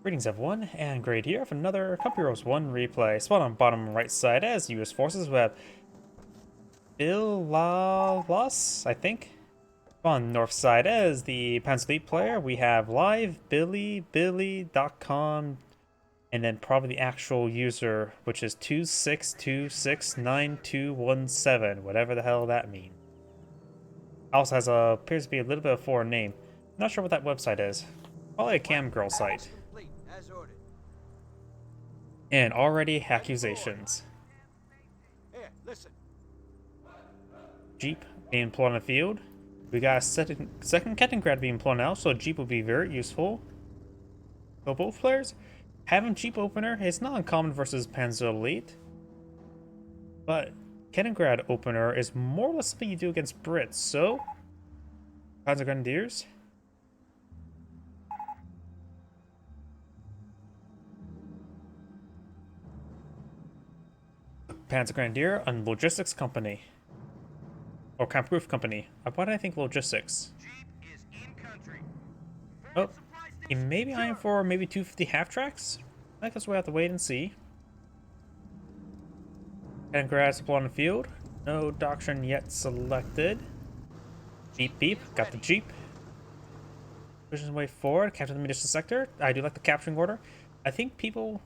Greetings everyone, and Great here for another Company Heroes 1 replay. Spawn on bottom right side as US forces. We have Dilailas, I think. On north side as the Panzer Elite player, we have live billy.com, and then probably the actual user, which is 26269217, whatever the hell that means. Also has appears to be a little bit of a foreign name. Not sure what that website is. Probably a cam girl site. And already accusations. Here, listen. Jeep being employed on the field. We got a second Captain Grad being employed now, so Jeep will be very useful. So both players having Jeep opener is not uncommon versus Panzer Elite. But Grad opener is more or less something you do against Brits, so Panzer Grenadiers. Panzer Grenadier and Logistics Company. Or Camp Roof Company. Why did I think Logistics? Oh, he may be eyeing for maybe 250 half tracks? I guess we'll have to wait and see. And grad supply on the field. No doctrine yet selected. Beep beep, got the Jeep. Pushing his way forward, capture the munitions sector. I do like the capturing order. I think people,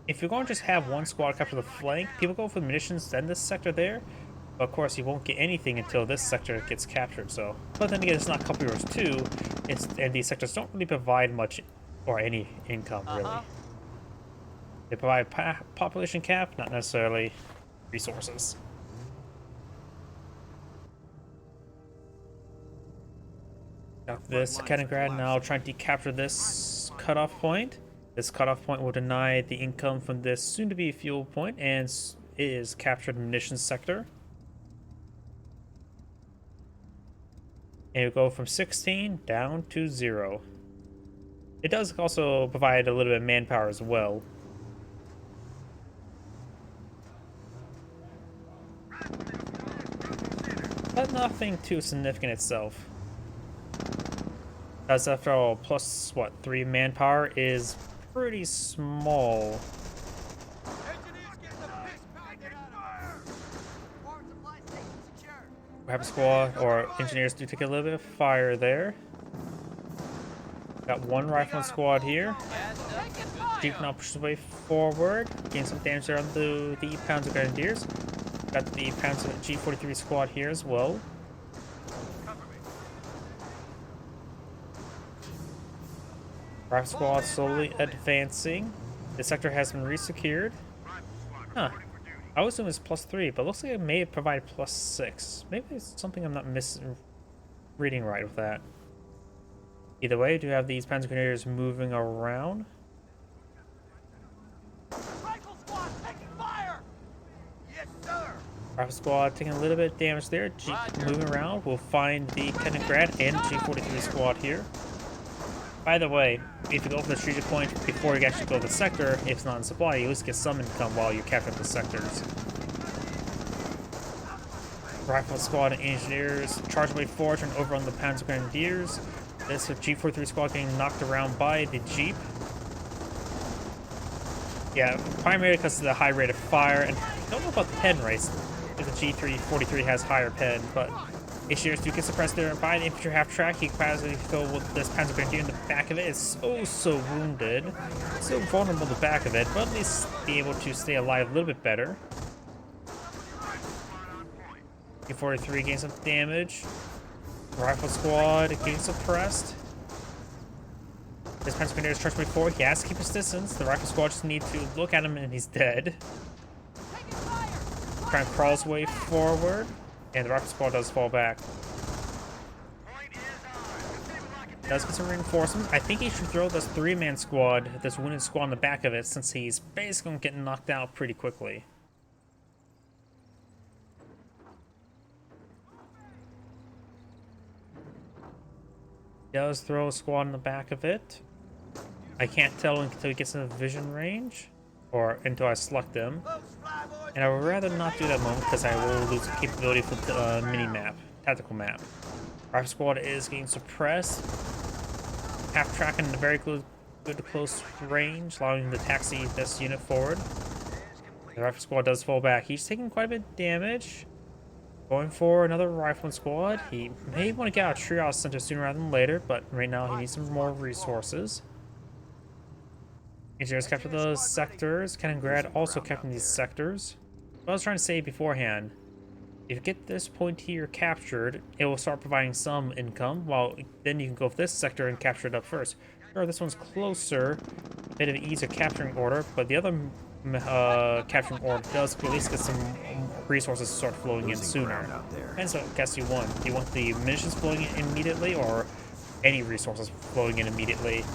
if you're going to just have one squad capture the flank, people go for the munitions, then this sector there. But of course, you won't get anything until this sector gets captured. So, but then again, it's not Company Heroes 2. And these sectors don't really provide much or any income really. They provide population cap, not necessarily resources. Got this Kaliningrad now trying to capture this cutoff point. This cutoff point will deny the income from this soon-to-be fuel point, and is captured munitions sector. And it'll go from 16 down to 0. It does also provide a little bit of manpower as well. But nothing too significant itself. As after all, plus what, 3 manpower is pretty small. Perhaps squad or engineers do take a little bit of fire there. Got one rifleman squad here. Jeep now pushes way forward, gain some damage there on the Panzer Grenadiers. Got the Panzer G43 squad here as well. Rifle squad slowly advancing. The sector has been resecured. Huh. I would assume it's +3, but it looks like it may provide +6. Maybe it's something I'm not reading right with that. Either way, do have these Panzer Grenadiers moving around. Rifle squad taking fire! Yes, sir! Rifle squad taking a little bit of damage there. Jeep moving around. We'll find the Kaliningrad and G43 squad here. By the way, if you go for the strategic point before you actually go to the sector, if it's not in supply, you at least get some income while you capture the sectors. Rifle squad and engineers charge way forward and over on the Panzer Grenadiers. This G43 squad getting knocked around by the Jeep. Yeah, primarily because of the high rate of fire, and I don't know about the pen race, if the G343 has higher pen, but engineers do get suppressed there by the infantry half track. He can probably go with this Panzer Grenadier in the back of it. It's so wounded. So vulnerable in the back of it, but at least be able to stay alive a little bit better. G43 gains some damage. Rifle squad getting suppressed. This Panzer Grenadier is charged before. He has to keep his distance. The rifle squad just need to look at him and he's dead. Trying to crawl his way forward. And the rifle squad does fall back. Does get some reinforcements. I think he should throw this 3-man squad, this wounded squad on the back of it, since he's basically getting knocked out pretty quickly. Does throw a squad in the back of it. I can't tell until he gets in the vision range, or until I select them. And I would rather not do that moment because I will lose the capability for the mini-map, tactical map. Rifle squad is getting suppressed. Half tracking the very close good close range, allowing him to taxi this unit forward. The rifle squad does fall back. He's taking quite a bit of damage. Going for another rifleman squad. He may want to get out of triage center sooner rather than later, but right now he needs some more resources. Engineers capture those sectors. Kaliningrad also capturing these sectors. What I was trying to say beforehand, if you get this point here captured, it will start providing some income, while then you can go for this sector and capture it up first. Sure, this one's closer, a bit of an easier capturing order, but the other capturing order does at least get some resources start flowing in sooner. Depends what guess you want. Do you want the munitions flowing in immediately, or any resources flowing in immediately?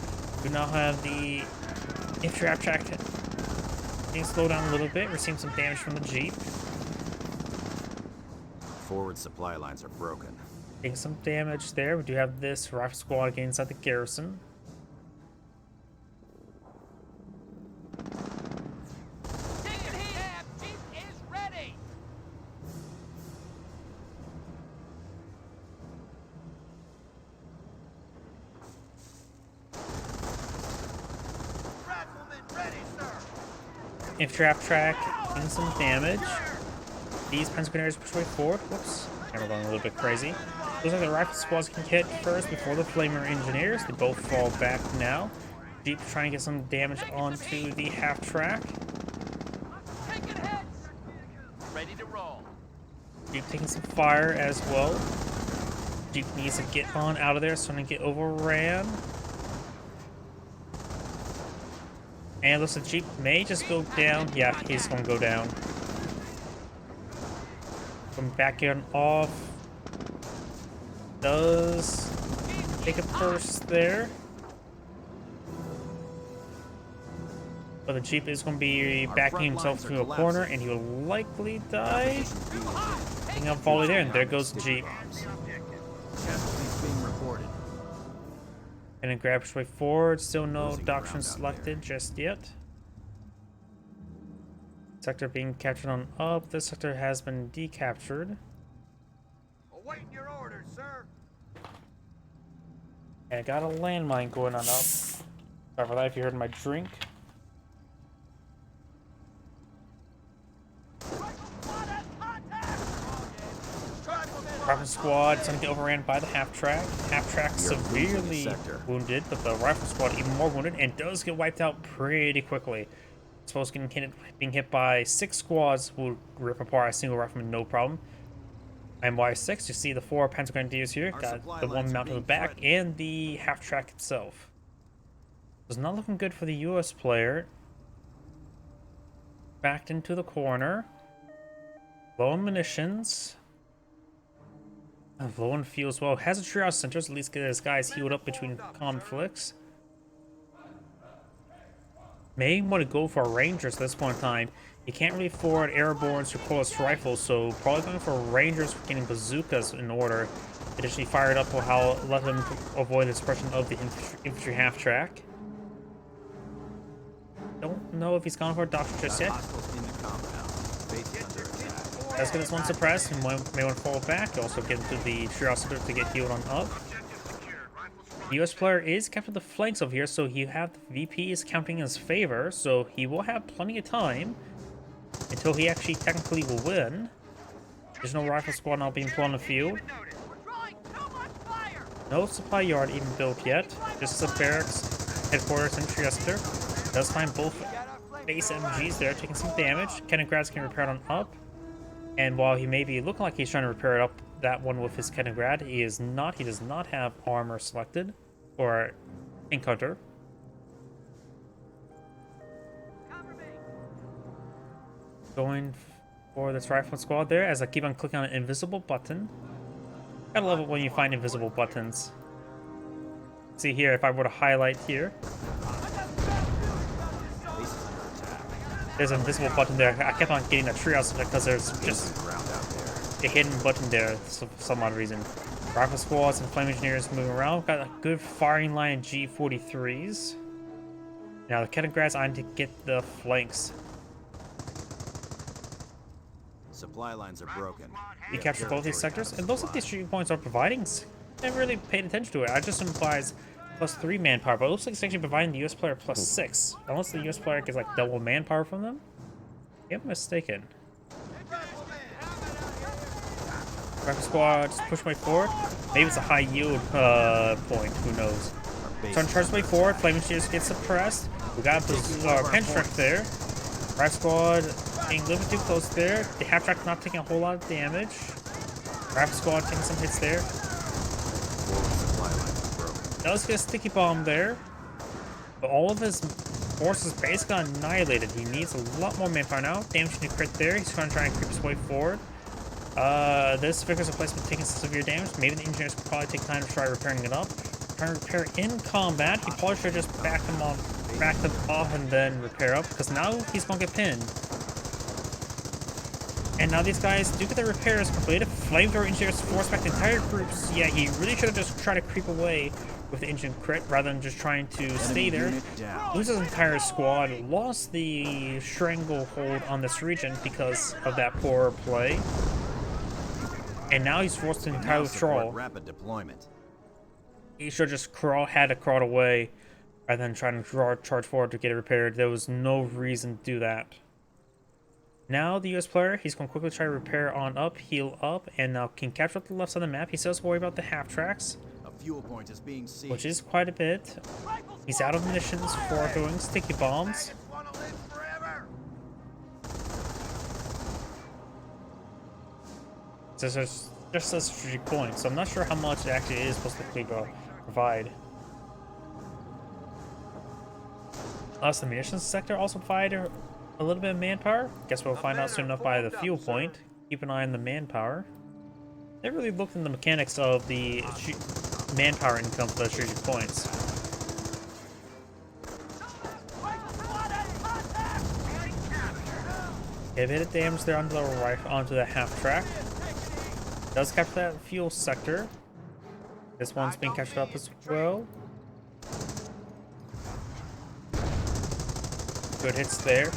We now have the infantry track being slowed down a little bit. We're seeing some damage from the Jeep. Forward supply lines are broken. Taking some damage there. We do have this rifle squad again inside the garrison. Taking heat! Jeep is ready! Rifleman ready, sir! Infantry track doing some damage. These Panzer grenadiers push way forward. Whoops. Camera going a little bit crazy. Looks like the rifle squads can hit first before the flamer engineers. They both fall back now. Jeep trying to get some damage onto the half track. Taking hits! Ready to roll. Jeep taking some fire as well. Jeep needs to get on out of there, starting to get overran. And it looks like Jeep may just go down. Yeah, he's gonna go down. Come back in off. Does take a burst there. But the Jeep is going to be backing himself to a corner, and he will likely die. Taking up volley there, and there goes the Jeep. Casualties being reported. And then grab his way forward. Still no doctrine selected just yet. Sector being captured on up. This sector has been decaptured. Awaiting your orders, sir. And I got a landmine going on up. Sorry for that if you heard my drink. Rifle squad is going to get overran by the half track. Half track severely wounded, but the rifle squad even more wounded and does get wiped out pretty quickly. Supposed being hit by 6 squads will rip apart a single rifleman, no problem. MY6, you see the 4 Panzer Grenadiers here, got the one mounted on the back and the half track itself. It's not looking good for the US player. Backed into the corner. Low on munitions. Low on fuel as well. Has a triage centers, at least get his guys healed up between conflicts. May want to go for Rangers at this point in time. You can't really afford airbornes or close rifles, so probably going for Rangers for getting bazookas in order. Additionally, fired up will let them avoid the suppression of the infantry half track. Don't know if he's gone for a doctor just yet. Let's get this one suppressed and may want to fall back. Also get into the triage center to get healed on up. The US player is capturing the flanks over here, so you have the VP is counting in his favor, so he will have plenty of time until he actually technically will win. There's no rifle squad now being put on the field. No supply yard even built yet. Just a barracks, headquarters, and triage center. Does find both base MGs there taking some damage. Kaningrad's can repair it on up. And while he may be looking like he's trying to repair it up, that one with his Kaliningrad, he is not. He does not have armor selected or encounter. Going for this rifle squad there as I keep on clicking on an invisible button. Gotta love it when you find invisible buttons. See here, if I were to highlight here, there's an invisible button there. I kept on getting the triage because there's just a hidden button there for some odd reason. Rifle squads and flame engineers moving around. Got a good firing line of G43s. Now the Kaliningrads I need to get the flanks. Supply lines are broken. We captured both these sectors, and those are these 3 points are providing. I never really paid attention to it. I just implies +3 manpower, but it looks like it's actually providing the US player +6. Unless the US player gets like double manpower from them. If I'm mistaken. Rapid squad, just push my way forward. Maybe it's a high yield point, who knows. Trying to charge way forward, flaming shields get suppressed. We got our Panzer there. Rapid squad being a little bit too close there. The half track not taking a whole lot of damage. Rapid squad taking some hits there. Does get a sticky bomb there. But all of his forces basically annihilated. He needs a lot more manpower now. Damaging the crit there. He's going to try and creep his way forward. This Vickers replacement taking some severe damage. Maybe the engineers could probably take time to try repairing it up. Trying to repair in combat. He probably should have just backed him off and then repair up, because now he's gonna get pinned. And now these guys do get their repairs completed. Flamethrower engineers force back the entire groups. Yeah, he really should have just tried to creep away with the engine crit rather than just trying to stay there. Loses his entire squad. Lost the stranglehold on this region because of that poor play. And now he's forced to entirely withdraw. Rapid deployment. He should have just had to crawl away rather than trying to charge forward to get it repaired. There was no reason to do that. Now the US player, he's going to quickly try to repair on up, heal up, and now can capture up the left side of the map. He still has to worry about the half tracks, A fuel point is being seized. which is quite a bit. He's out of munitions for throwing sticky bombs. So it's just a strategic point, so I'm not sure how much it actually is supposed to provide. The munitions sector also provide a little bit of manpower. Guess we'll find out soon enough by the fuel point. Keep an eye on the manpower. They really looked in the mechanics of the manpower income for the strategic points. Okay, a bit of damage there onto the right, onto the half track. Does capture that fuel sector. This one's being captured up as well. Good hits there.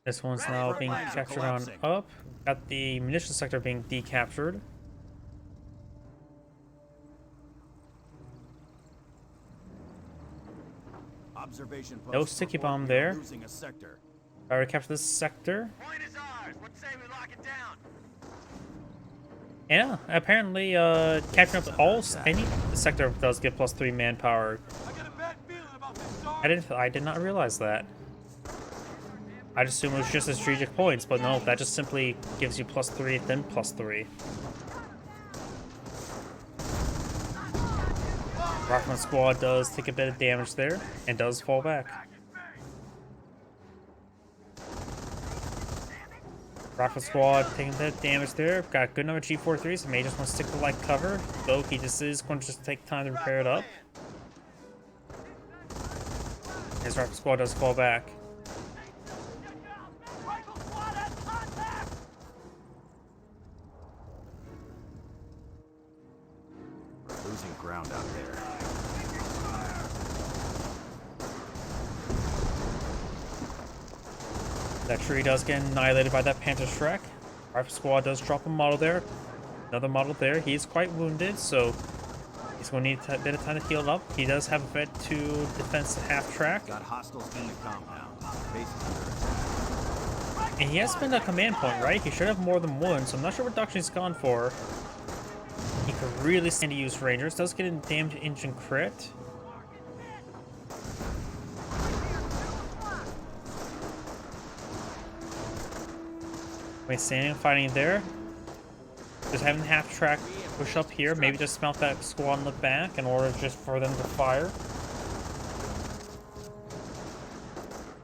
This one's now being captured on up. Got the munitions sector being decaptured. Observation post No sticky bomb there. losing a sector. Already captured this sector. Point is ours. What say we lock it down? Yeah, apparently capturing up any sector does get +3 manpower. I got a bad feeling about this, Sarge. I did not realize that. I just assumed it was just the strategic points, but no, that just simply gives you +3, then +3. Rockman squad does take a bit of damage there, and does fall back. Rockman squad taking a bit of damage there. Got a good number of G43s, so may just want to stick to light cover, though he just is going to just take time to repair it up. His Rockman squad does fall back. Rifle squad has contact. We're losing ground out there. That tree does get annihilated by that Panzer Shrek. Rifle squad does drop a model there. Another model there. He's quite wounded, so he's going to need a bit of time to heal up. He does have a bit to defense half track. Got hostiles in the compound. Base is under attack. And he has been a command point, right? He should have more than one, so I'm not sure what doctrine he's gone for. He could really stand to use Rangers. Does get a damaged engine crit. Wait, standing fighting there. Just having the half track push up here. Maybe just mount that squad in the back in order just for them to fire.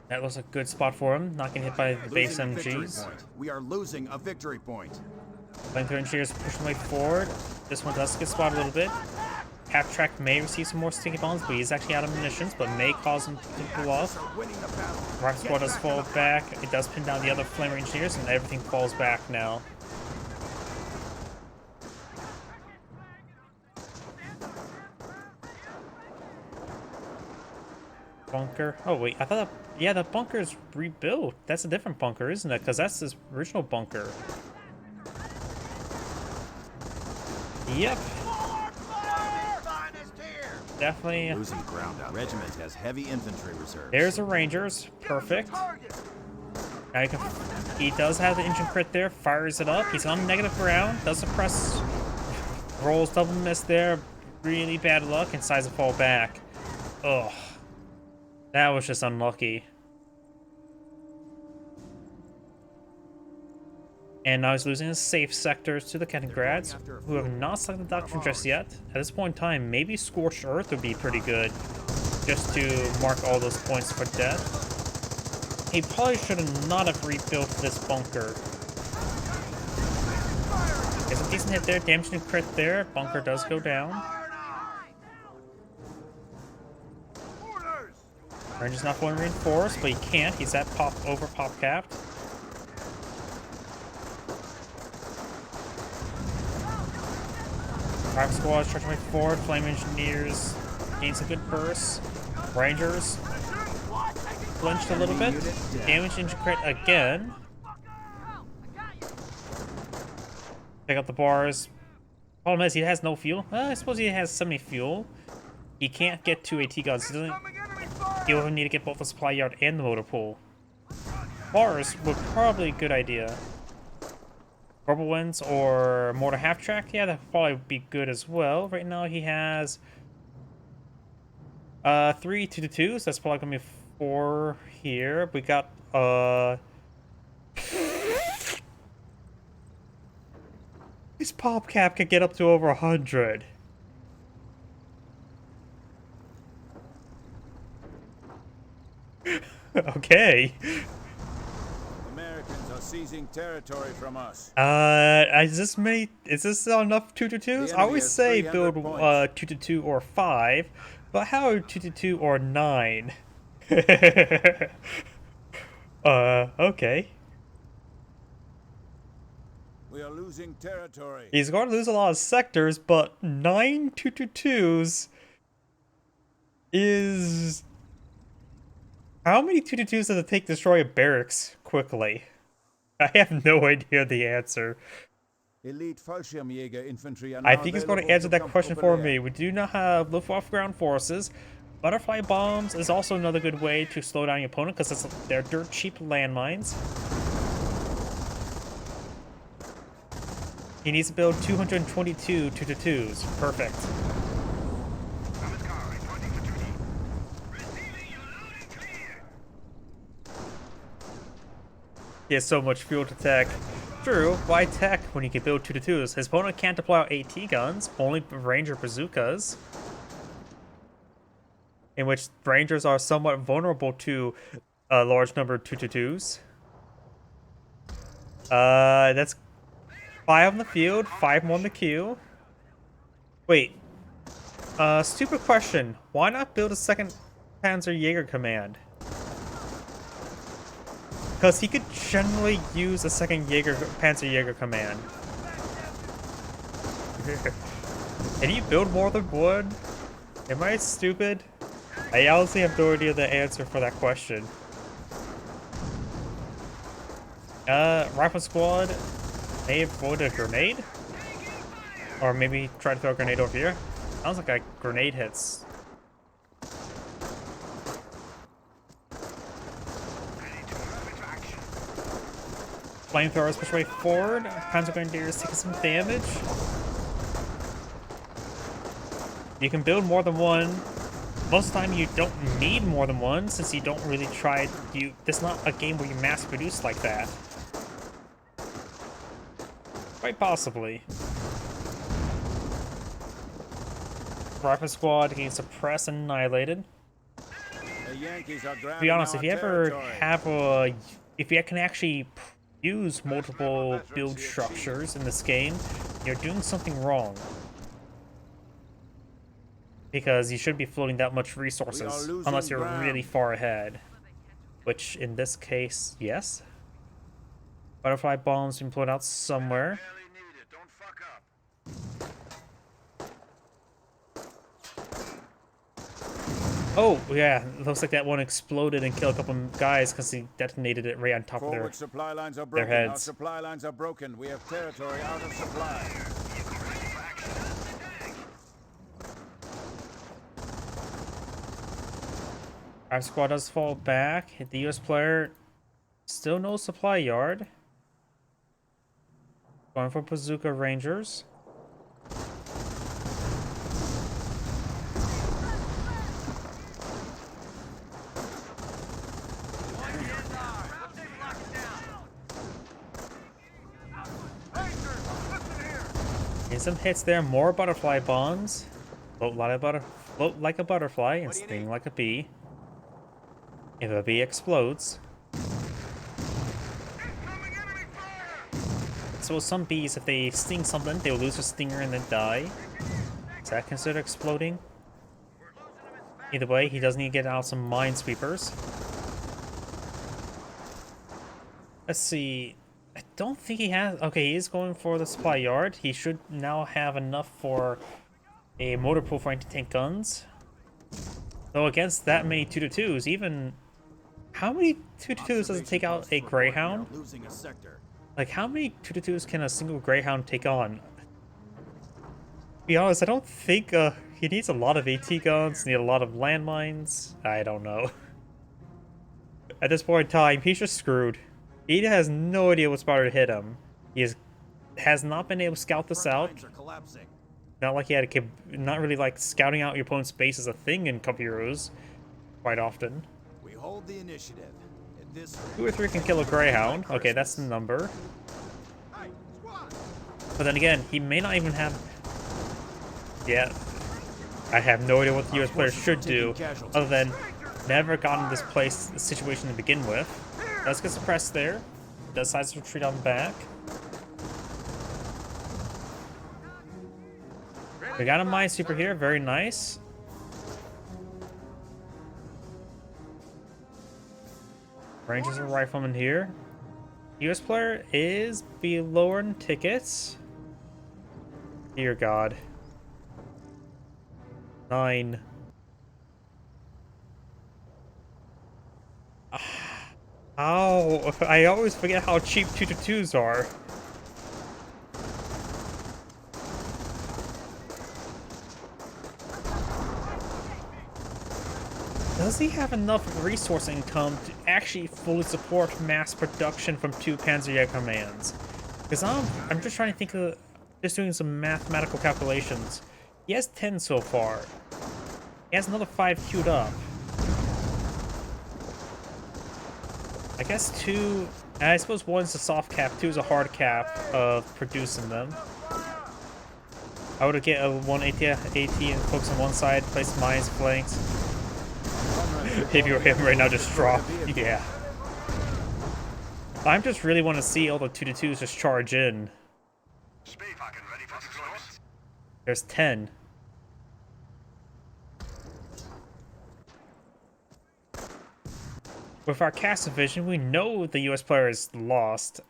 That was a good spot for him, not getting hit by the base Losing a victory MGs. point. We are losing a victory point. Flamethrower engineers pushing way forward. This one does get spotted a little bit. Half track may receive some more sticky bombs, but he's actually out of munitions, but may cause him to blow off. Are winning the battle. Rock squad does fall back. It does pin down the other flamer engineers, and everything falls back now. Bunker. Oh wait, I thought that, yeah, that bunker is rebuilt. That's a different bunker, isn't it? Because that's his original bunker. Yep, Finest here. definitely. Losing ground out. Regiment has heavy infantry reserves. There's the Rangers. Perfect. Now he does have the engine crit there. Fires it up. He's on negative ground. Does suppress. Rolls double miss there. Really bad luck and decides to fall back. Ugh. That was just unlucky. And now he's losing his safe sectors to the Kenigrads, who have not selected the doctrine just yet. At this point in time, maybe Scorched Earth would be pretty good, just to mark all those points for death. He probably should not have rebuilt this bunker. It's a decent hit there, damage and crit there. Bunker does go down. Ranger's not fully reinforced, but he can't. He's at pop capped. Private squads charging way forward. Flame engineers gain some good bursts. Rangers flinched a little bit. Damage into crit again. Pick up the bars. Problem is he has no fuel. I suppose he has semi-fuel. He can't get 2 AT guns. He will need to get both the supply yard and the motor pool. Bars would probably be a good idea. Whirlwinds or mortar half track, yeah, that would probably be good as well. Right now he has 3 2-2s. That's probably gonna be 4 here. We got his pop cap can get up to over 100. Okay. Americans are seizing territory from us. Is this enough 2-2s? I always say build 2-2 or 5, but how 2-2 or 9? Okay. We are losing territory. He's going to lose a lot of sectors, but 9 2-2s is... How many 2-2s does it take to destroy a barracks quickly? I have no idea the answer. Elite Fallschirmjäger infantry are I now think he's going to available answer that come question for Populaire. me. We do not have Luftwaffe ground forces. Butterfly bombs is also another good way to slow down your opponent because they're dirt cheap landmines. He needs to build 222 2-2s. Perfect. He has so much fuel to tech. True, why tech when you can build 2-2s? His opponent can't deploy out AT guns, only Ranger bazookas. In which Rangers are somewhat vulnerable to a large number of 2-2s. That's 5 on the field, 5 more on the queue. Wait. Stupid question. Why not build a second Panzer Jaeger command? Because he could generally use a second Panzer Jaeger command. Can you build more than one? Am I stupid? I honestly have no idea the answer for that question. Rifle squad may have thrown a grenade? Or maybe try to throw a grenade over here? Sounds like a grenade hits. Flamethrowers push way forward. Panzer Grenadiers taking some damage. You can build more than one. Most of the time you don't need more than one since you don't really try. This is not a game where you mass produce like that. Quite possibly. Rifle squad getting suppressed and annihilated. The Yankees are To be honest, if you ever have if you can actually use multiple build structures in this game, you're doing something wrong. Because you shouldn't be floating that much resources unless you're really far ahead. Which, in this case, yes. Butterfly bombs been blown out somewhere. Oh, yeah, looks like that one exploded and killed a couple of guys because he detonated it right on top of their supply lines are broken. heads. Our supply lines are broken. We have territory out of supply. Our squad does fall back. The US player still no supply yard. Going for Bazooka Rangers. And some hits there, more butterfly bombs. Float like a butterfly and sting like a bee. If a bee explodes. So some bees, if they sting something, they'll lose a stinger and then die. Is that considered exploding? Either way, he does need to get out some minesweepers. Let's see. I don't think he has... Okay, he is going for the supply yard. He should now have enough for a motor pool for anti-tank guns. Though against that many 2-2s, even... How many 2-2s does it take out a Greyhound? Like, how many 2-2s can a single Greyhound take on? To be honest, I don't think he needs a lot of AT guns, need a lot of landmines. I don't know. At this point in time, he's just screwed. He has no idea what's about to hit him. He has not been able to scout this out. Not like he had not really like scouting out your opponent's base is a thing in Cup Heroes quite often. We hold the initiative. 2 or 3 can kill a Greyhound. Okay, that's the number. But then again, he may not even have... Yeah. I have no idea what the US players should do, other than never gotten this situation to begin with. Does get suppressed there. Does size retreat on back. We got a minesweeper here, very nice. Rangers and riflemen here. US player is below in tickets. Dear God. 9. Ow! I always forget how cheap 2-2s are. Does he have enough resource income to actually fully support mass production from 2 Panzer commands? Because I'm just trying to think of, just doing some mathematical calculations. He has 10 so far. He has another 5 queued up. I guess 2, I suppose 1's a soft cap, 2 is a hard cap of producing them. I would get a 1 AT and focus on one side, place mines, flanks. If you were him right now, just drop. Yeah. I just really want to see all the 2-2s just charge in. There's 10. With our cast division, we know the US player is lost.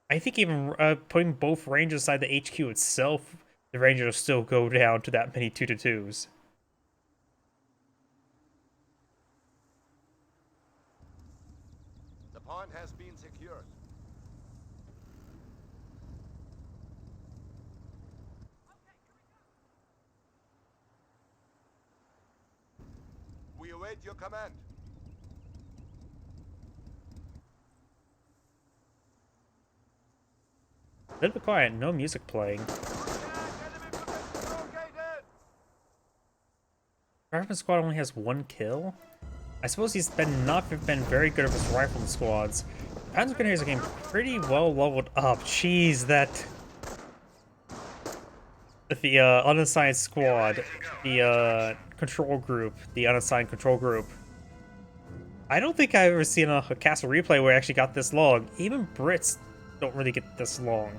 I think even putting both Rangers inside the HQ itself, the Rangers will still go down to that many 2-2s. The point has been secured. We await your command. A little bit quiet, no music playing. Rifleman squad only has 1 kill? I suppose he's not been very good at his rifleman squads. Panzer Grenadiers are getting pretty well leveled up. Jeez, that... The unassigned squad, the control group, the unassigned control group. I don't think I've ever seen a castle replay where I actually got this long. Even Brits don't really get this long.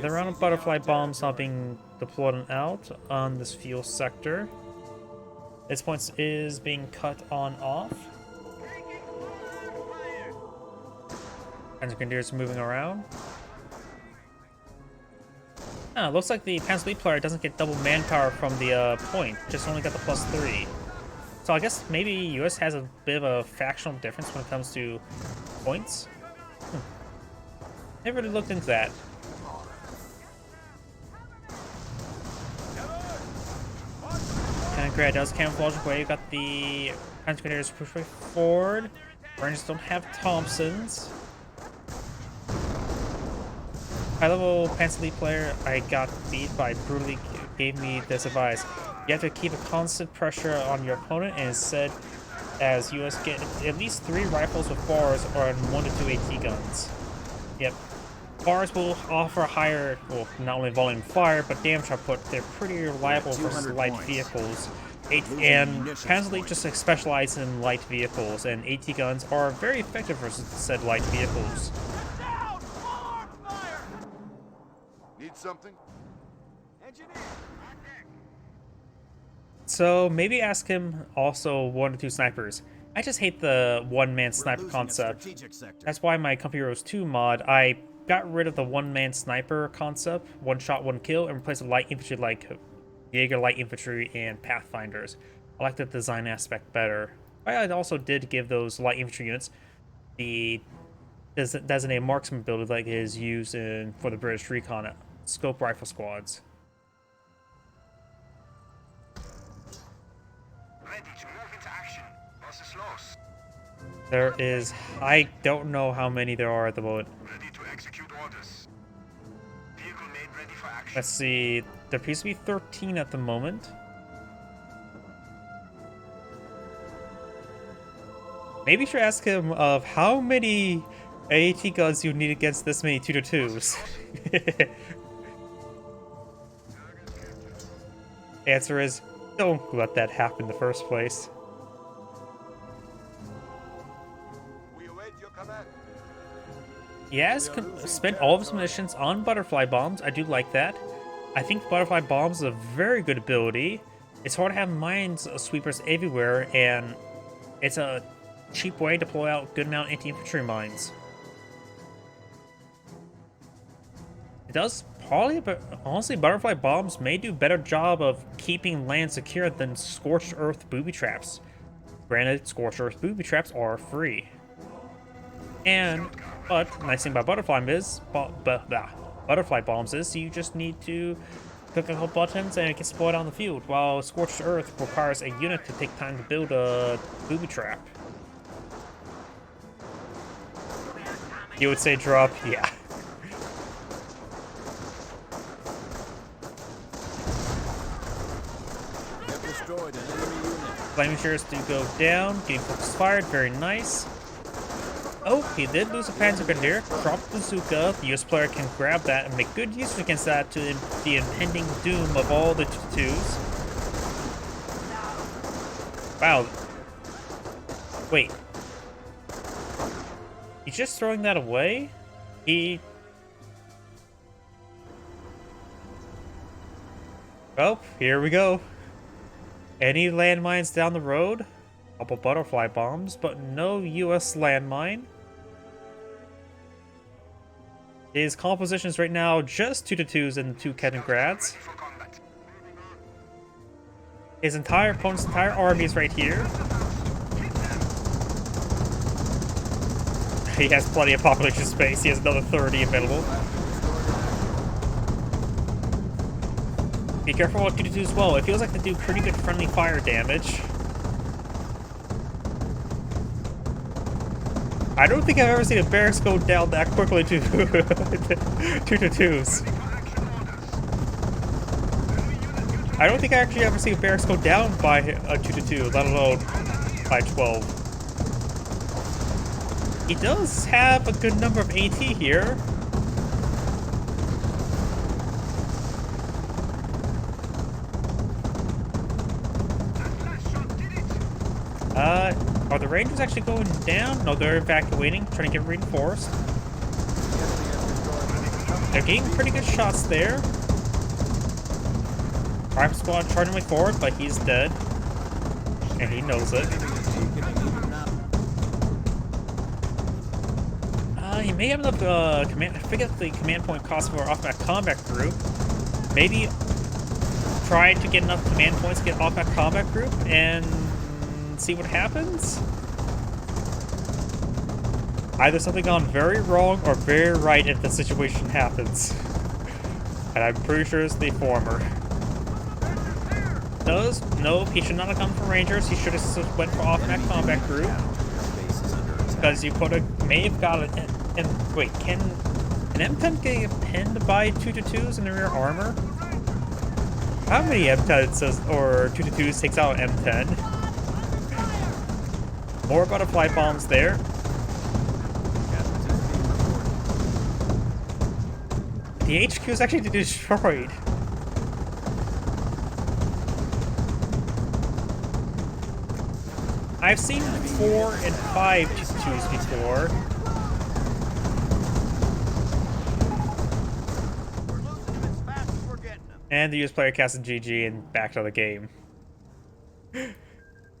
The round of butterfly bombs not being deployed out on this fuel sector. This point is being cut on off. Panzer Grenadiers moving around. Ah, looks like the Panzer Lead player doesn't get double manpower from the point, just only got the +3. So I guess maybe US has a bit of a factional difference when it comes to points. Never really looked into that. Grad does camouflage away. You got the Panzer grenadiers push way forward. Rangers don't have Thompsons. High level Panzer Elite player, I got beat by brutally gave me this advice. You have to keep a constant pressure on your opponent, and instead, as US get at least 3 rifles with bars or 1 to 2 AT guns. Yep. Bars will offer higher, well, not only volume fire, but damage output. They're pretty reliable versus light vehicles. And Panzer Elite just specialize in light vehicles, and AT guns are very effective versus said light vehicles. Down! Full arm fire! Need something? Engineer! So maybe ask him also 1 or 2 snipers. I just hate the one-man sniper concept. That's why my Company Heroes 2 mod, I got rid of the one-man sniper concept, 1 shot, 1 kill, and replaced with light infantry like Jaeger light infantry and Pathfinders. I like the design aspect better. I also did give those light infantry units the designated marksman ability like is used for the British Recon scope rifle squads. Ready to move into action. Boss is lost. There is, I don't know how many there are at the moment. Ready to execute orders. Vehicle made ready for action. Let's see, there appears to be 13 at the moment. Maybe you should ask him of how many AT guns you need against this many 2-2s. Answer is, don't let that happen in the first place. We await your command. He has spent all of his munitions on butterfly bombs. I do like that. I think butterfly bombs is a very good ability. It's hard to have mines sweepers everywhere, and it's a cheap way to deploy out good amount of anti-infantry mines. It does probably, but honestly, butterfly bombs may do a better job of keeping land secure than scorched earth booby traps. Granted, scorched earth booby traps are free. But the nice thing about butterfly bombs is you just need to click a couple buttons and it gets deployed on the field, while scorched earth requires a unit to take time to build a booby trap. You would say drop? Yeah. Have destroyed an enemy unit. Flaming shares do go down, getting focus fired, very nice. Oh, he did lose a Panzer Grenadier, dropped bazooka. The US player can grab that and make good use against that to the impending doom of all the 2-2s. Wow. Wait. He's just throwing that away? Oh, here we go. Any landmines down the road? Couple butterfly bombs, but no US landmine. His composition is right now just 2-2s and 2 Kettengrads. For combat. His opponent's entire army is right here. He has plenty of population space. He has another 30 available. Be careful what 2-2 as well. It feels like they do pretty good friendly fire damage. I don't think I've ever seen a barracks go down that quickly to 2-2s. I don't think I actually ever seen a barracks go down by a 2-2, let alone by 12. He does have a good number of AT here. Are the Rangers actually going down? No, they're evacuating, trying to get reinforced. They're getting pretty good shots there. Private squad charging way forward, but he's dead. And he knows it. He may have enough command. I forget the command point cost for off that combat group. Maybe try to get enough command points to get off that combat group and see what happens. Either something gone very wrong or very right if the situation happens. And I'm pretty sure it's the former. Nope, he should not have come from Rangers. He should have went for off-map combat group. Base is under attack. Because you may have got an wait, can an M10 get pinned by 222s in the rear armor? How many M10s or 222s takes out an M10? More butterfly bombs there. The HQ is actually destroyed. I've seen 4 and 5 222s before. We're losing them as fast as we're getting them. And the US player cast a GG and back to the game.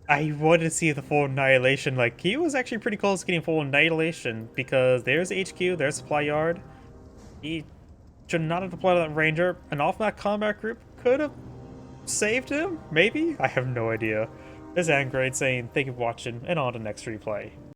I wanted to see the full annihilation. Like, he was actually pretty close to getting full annihilation because there's HQ, there's supply yard. He should not have deployed that ranger. An off-map combat group could have saved him? Maybe? I have no idea. This is Angrade saying thank you for watching and on to the next replay.